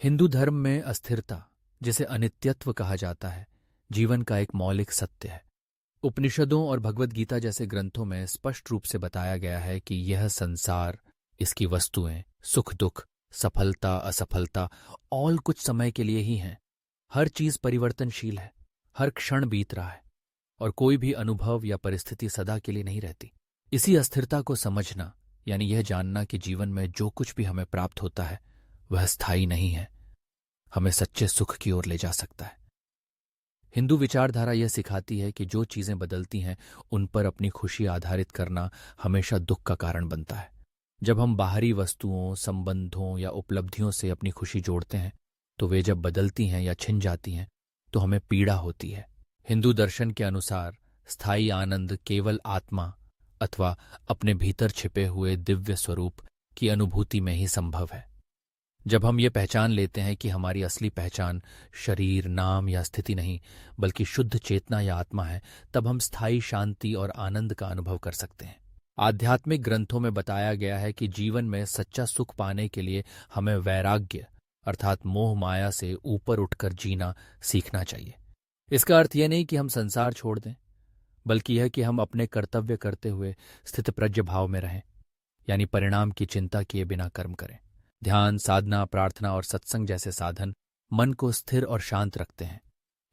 हिंदू धर्म में अस्थिरता, जिसे अनित्यत्व कहा जाता है, जीवन का एक मौलिक सत्य है। उपनिषदों और भगवद गीता जैसे ग्रंथों में स्पष्ट रूप से बताया गया है कि यह संसार, इसकी वस्तुएं, सुख दुख, सफलता असफलता, और कुछ समय के लिए ही हैं। हर चीज परिवर्तनशील है, हर क्षण बीत रहा है, और कोई भी अनुभव या परिस्थिति सदा के लिए नहीं रहती। इसी अस्थिरता को समझना, यानी यह जानना कि जीवन में जो कुछ भी हमें प्राप्त होता है वह स्थायी नहीं है, हमें सच्चे सुख की ओर ले जा सकता है। हिंदू विचारधारा यह सिखाती है कि जो चीजें बदलती हैं उन पर अपनी खुशी आधारित करना हमेशा दुख का कारण बनता है। जब हम बाहरी वस्तुओं, संबंधों या उपलब्धियों से अपनी खुशी जोड़ते हैं तो वे जब बदलती हैं या छिन जाती हैं तो हमें पीड़ा होती है। हिंदू दर्शन के अनुसार स्थायी आनंद केवल आत्मा अथवा अपने भीतर छिपे हुए दिव्य स्वरूप की अनुभूति में ही संभव है। जब हम ये पहचान लेते हैं कि हमारी असली पहचान शरीर, नाम या स्थिति नहीं बल्कि शुद्ध चेतना या आत्मा है, तब हम स्थायी शांति और आनंद का अनुभव कर सकते हैं। आध्यात्मिक ग्रंथों में बताया गया है कि जीवन में सच्चा सुख पाने के लिए हमें वैराग्य अर्थात मोह माया से ऊपर उठकर जीना सीखना चाहिए। इसका अर्थ यह नहीं कि हम संसार छोड़ दें, बल्कि यह कि हम अपने कर्तव्य करते हुए स्थितप्रज्ञ भाव में रहें, यानी परिणाम की चिंता किए बिना कर्म करें। ध्यान, साधना, प्रार्थना और सत्संग जैसे साधन मन को स्थिर और शांत रखते हैं।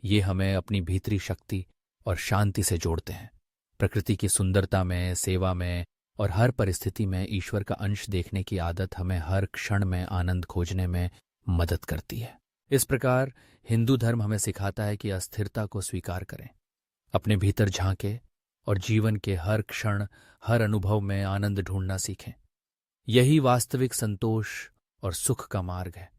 ये हमें अपनी भीतरी शक्ति और शांति से जोड़ते हैं। प्रकृति की सुंदरता में, सेवा में और हर परिस्थिति में ईश्वर का अंश देखने की आदत हमें हर क्षण में आनंद खोजने में मदद करती है। इस प्रकार हिंदू धर्म हमें सिखाता है कि अस्थिरता को स्वीकार करें, अपने भीतर झांकें और जीवन के हर क्षण, हर अनुभव में आनंद ढूंढना सीखें। यही वास्तविक संतोष और सुख का मार्ग है।